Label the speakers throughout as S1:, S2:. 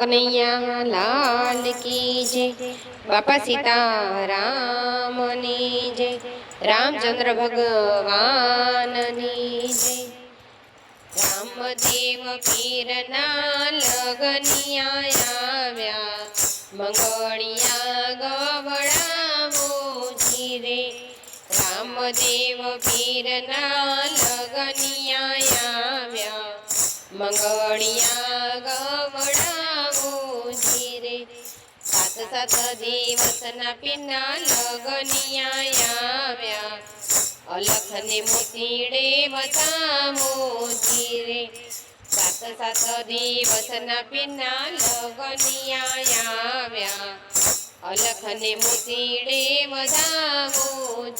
S1: કનૈયા લાલ કી જય। બાપા સીતારામની જય। રામચંદ્ર ભગવાનની જય। રામદેવ પીરના લગનિયા આવ્યા, મંગળિયા ગવડાવો જીરે। રામદેવ પીરના લગનિયા આવ્યા, મંગળિયા ગવડાવો જીરે। સાત સાત દિવસના પીરના લગનિયા આવ્યા, અલખને મોતીડે બતાવો જીરે। સાત સાત દિવસના પીરના લગનિયા આવ્યા, અલખને મોતીડે બતાવો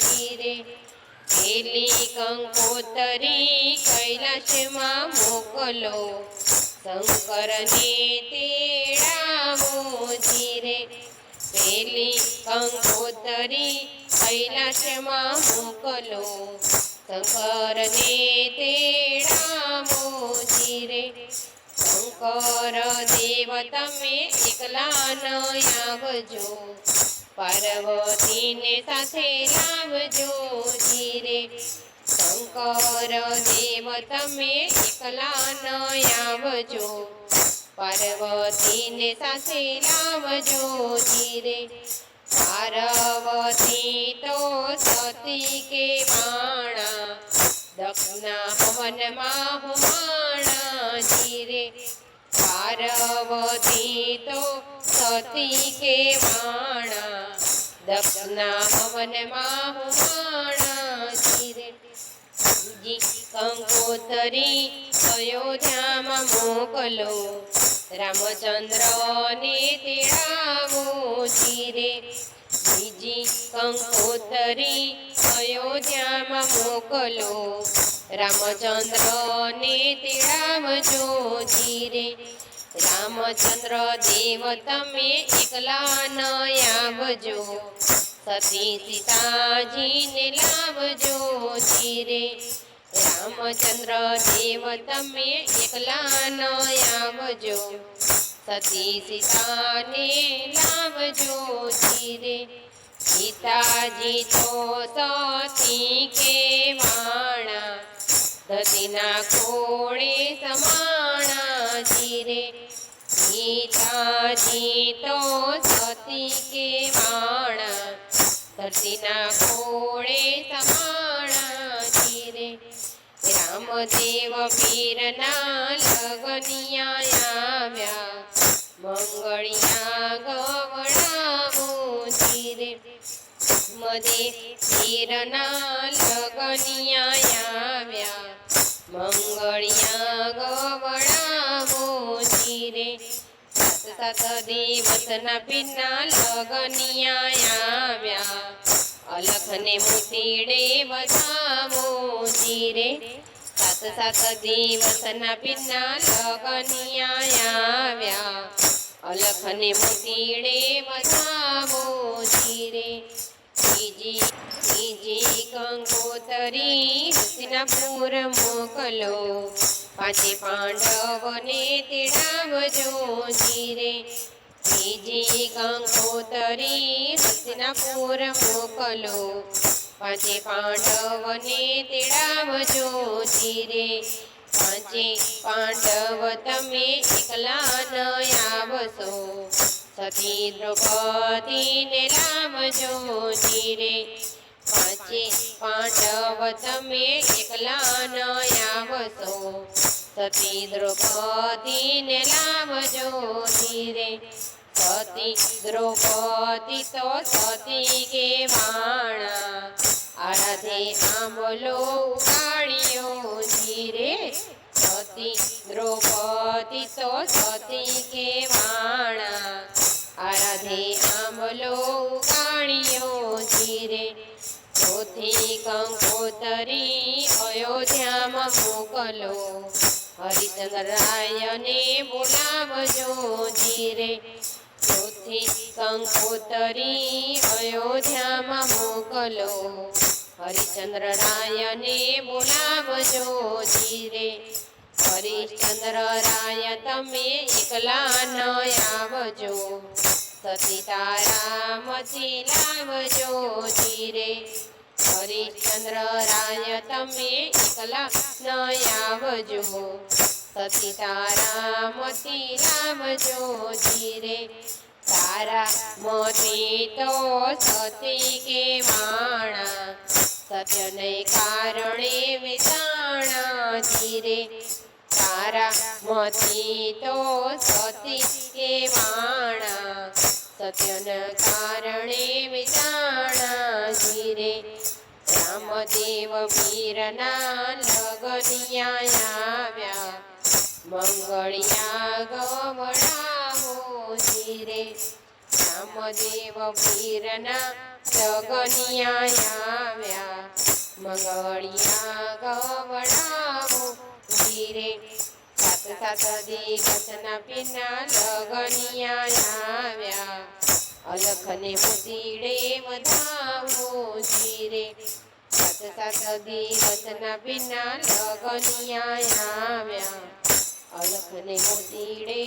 S1: જીરે। પેલી કંકોતરી કૈલાસમાં મોકલો, શંકરને તેડાવો જીરે। પેલી કંકોતરી કૈલાસમાં મોકલો, શંકરને તેડાવો જીરે। શંકર દેવ તમે એકલા ન આવજો, પાર્વતીને સાથે લાવજો જીરે। શંકર દેવ તમે એકલા ન આવજો, પાર્વતીને સાથે લાવજો જીરે। પાર્વતી તો સતી કે માણા, દક્ષના હવનમાં હુમાણા જીરે। પાર્વતી તો સતી કે માણા, દક્ષના હવનમાં હુમાણા જીરે। કંકોતરી અયોધ્યામાં મોકલો, રામચંદ્રને તેડાવો જીરે। બીજી કંકોતરી અયોધ્યામાં મોકલો, રામચંદ્રને તેડાવજો જીરે। રામચંદ્ર દેવ તમે એકલા ન આવજો, સતી સીતાજીને લાવજો જીરે। રામચંદ્ર દેવ તમે એકલા ન આવજો, સતી સીતાને લાવજો જીરે। સીતાજી તો સતી કે વાણા, સતીના કોળે સમાણા જીરે। સીતાજી તો સતી કે વાણા, સતીના કોળે સમાણા જીરે। રામદેવ પીરના લગનિયા આવ્યા, મંગળિયા ગવડાવો જીરે। રામદેવ પીરના લગનિયા આવ્યા, મંગળિયા ગવડાવો જીરે। સાત સાત દિવસના પીરના લગનિયા આવ્યા, અલખને મોતીડે બતાવો જીરે। સાત સાત દિવસના પીરના લગનિયા આવ્યા, અલખને મોતીડે બતાવો જીરે। બીજી કંકોતરી હસ્તિનાપુર મોકલો, પાંચે પાંડવને તેડાવજો જીરે। બીજી કંકોતરી હસ્તિનાપુર મોકલો, પાંચે પાંડવને તેડાવજો જીરે। પાંચે પાંડવ તમે એકલા ન આવશો, સતી દ્રૌપદીને લાવજો જીરે। પાંચે પાંડવ તમે એકલા ન આવશો, સતી દ્રૌપદીને લાવજો જીરે। સતી દ્રૌપદી તો સતી કે વાણા, આરાધે આંબલો ઉગાડ્યો જીરે। સતી દ્રૌપદી તો સતી કે વાણા, આરાધે આંબલો ઉગાડ્યો જીરે। ચોથી કંકોતરી અયોધ્યામાં મોકલો, હરિચંદ્રાયને બોલાવજો જીરે। ચોથી કંકોતરી અયોધ્યામાં મોકલો, હરિચંદ્ર રાયને બોલાવજો જીરે। હરિશ્ચંદ્ર રાય તમે એકલા ન આવજો, સતી તારામતી લાવજો ધીરે. હરિશ્ચંદ્ર રાય તમે એકલા ન આવજો, સતી તારામતી લાવજો ધીરે. તારા મતી તો સતી કે વાણા, સત્યને કારણે વિચાણા ધીરે. તારા મતી તો સતી કે વાણા, સત્યને કારણે વિચાણા ધીરે. રામદેવ વીરના લગનિયા આવ્યા, મંગળિયા ગવડાવો ધીરે. રામદેવ વીરના લગનિયા આવ્યા, મંગળિયા ગવડાવો ધીરે. સાત સાત દિવસના પીના લગનિયા આવ્યા, અલખને મોતીડે વધાવો ધીરે. સાત સાત દિવસના પીના લગનિયા આવ્યા, અલખને મોતીડે